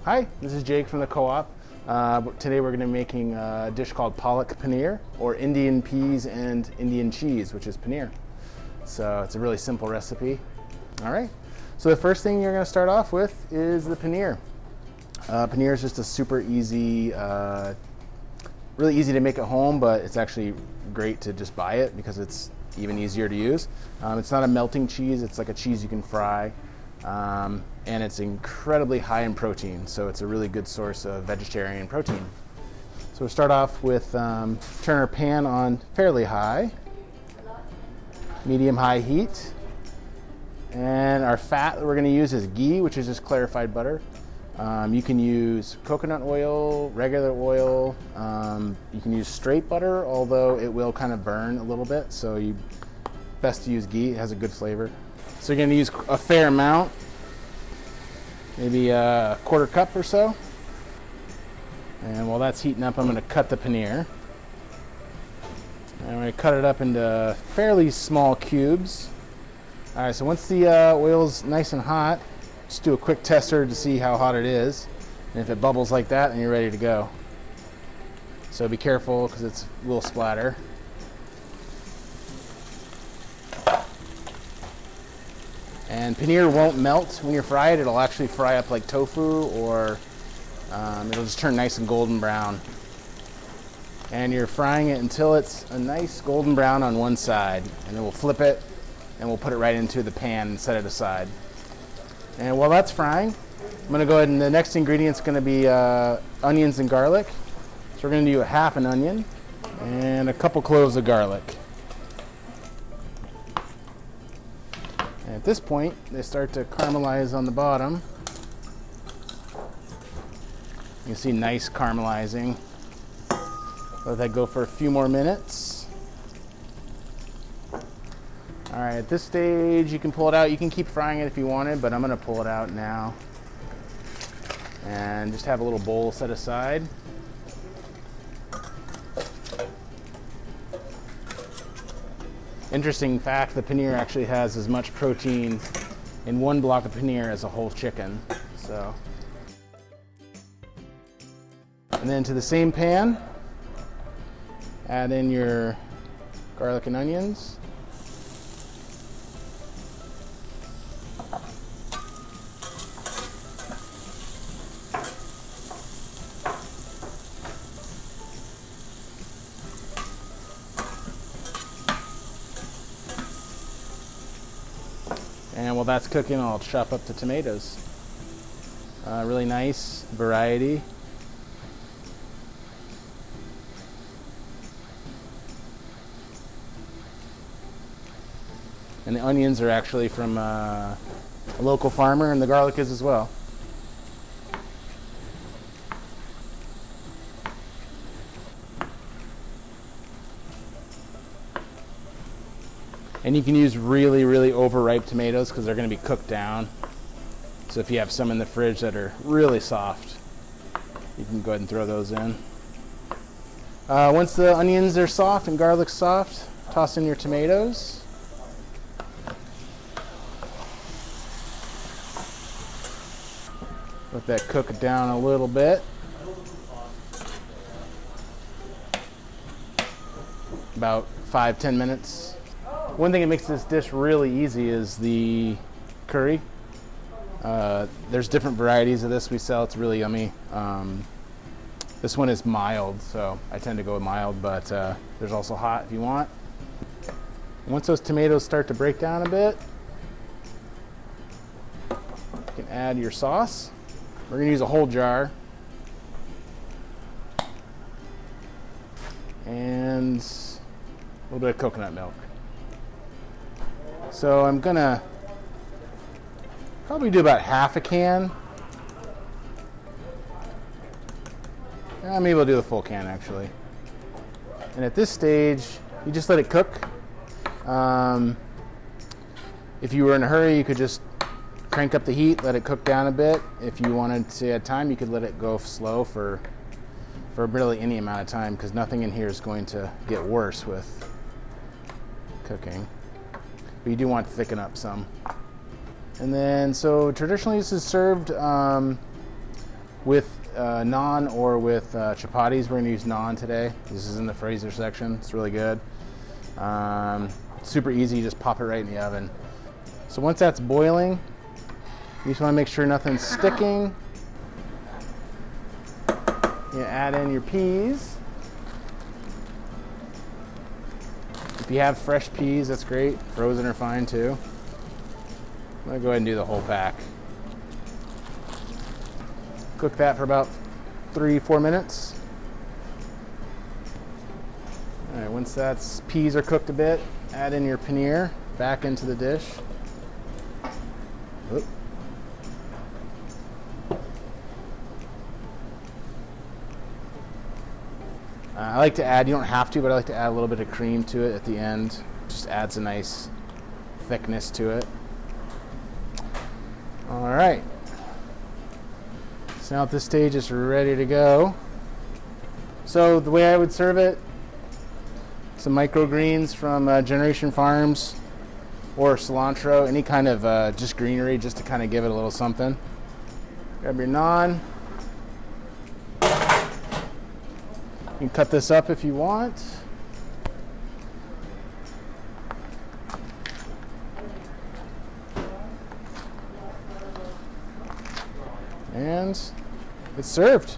Hi, this is Jake from the Co-op. Today we're going to be making a dish called Palak Paneer, or Indian peas and Indian cheese, which is paneer. So it's a really simple recipe. All right, so the first thing you're going to start off with is the paneer. Paneer is just a super easy, really easy to make at home, but it's actually great to just buy it because it's even easier to use. It's not a melting cheese, it's like a cheese you can fry. And it's incredibly high in protein, so it's a really good source of vegetarian protein. So we'll start off with turn our pan on fairly high, medium-high heat. And our fat that we're going to use is ghee, which is just clarified butter. You can use coconut oil, regular oil. You can use straight butter, although it will kind of burn a little bit, so best to use ghee. It has a good flavor. So you're going to use a fair amount, maybe a quarter cup or so. And while that's heating up, I'm going to cut the paneer. And I'm going to cut it up into fairly small cubes. All right, so once the oil's nice and hot, just do a quick tester to see how hot it is. And if it bubbles like that, then you're ready to go. So be careful because it's a little splatter. And paneer won't melt when you fry it. It'll actually fry up like tofu, or it'll just turn nice and golden brown. And you're frying it until it's a nice golden brown on one side. And then we'll flip it and we'll put it right into the pan and set it aside. And while that's frying, I'm going to go ahead and the next ingredient's going to be onions and garlic. So we're going to do a half an onion and a couple cloves of garlic. And at this point, they start to caramelize on the bottom. You can see nice caramelizing. Let that go for a few more minutes. All right, at this stage, you can pull it out. You can keep frying it if you wanted, but I'm gonna pull it out now. And just have a little bowl set aside. Interesting fact, the paneer actually has as much protein in one block of paneer as a whole chicken. So, and then to the same pan, add in your garlic and onions. And while that's cooking, I'll chop up the tomatoes. Really nice variety. And the onions are actually from a local farmer, and the garlic is as well. And you can use really, really overripe tomatoes because they're going to be cooked down. So if you have some in the fridge that are really soft, you can go ahead and throw those in. Once the onions are soft and garlic's soft, toss in your tomatoes. Let that cook down a little bit. About 5-10 minutes. One thing that makes this dish really easy is the curry. There's different varieties of this we sell. It's really yummy. This one is mild, so I tend to go with mild, but there's also hot if you want. Once those tomatoes start to break down a bit, you can add your sauce. We're going to use a whole jar. And a little bit of coconut milk. So I'm gonna probably do about half a can. Maybe I'll do the full can actually. And at this stage, you just let it cook. If you were in a hurry, you could just crank up the heat, let it cook down a bit. If you wanted to add time, you could let it go slow for really any amount of time, because nothing in here is going to get worse with cooking. But you do want to thicken up some. And then, so traditionally this is served with naan or with chapatis. We're going to use naan today. This is in the freezer section. It's really good. Super easy. You just pop it right in the oven. So once that's boiling, you just want to make sure nothing's sticking. You add in your peas. If you have fresh peas, that's great. Frozen are fine too. I'm going to go ahead and do the whole pack. Cook that for about 3-4 minutes. All right, once that's peas are cooked a bit, add in your paneer back into the dish. Oop. I like to add, you don't have to, but I like to add a little bit of cream to it at the end. Just adds a nice thickness to it. All right. So now at this stage it's ready to go. So the way I would serve it, some microgreens from Generation Farms or cilantro, any kind of just greenery, just to kind of give it a little something. Grab your naan. You can cut this up if you want. And it's served.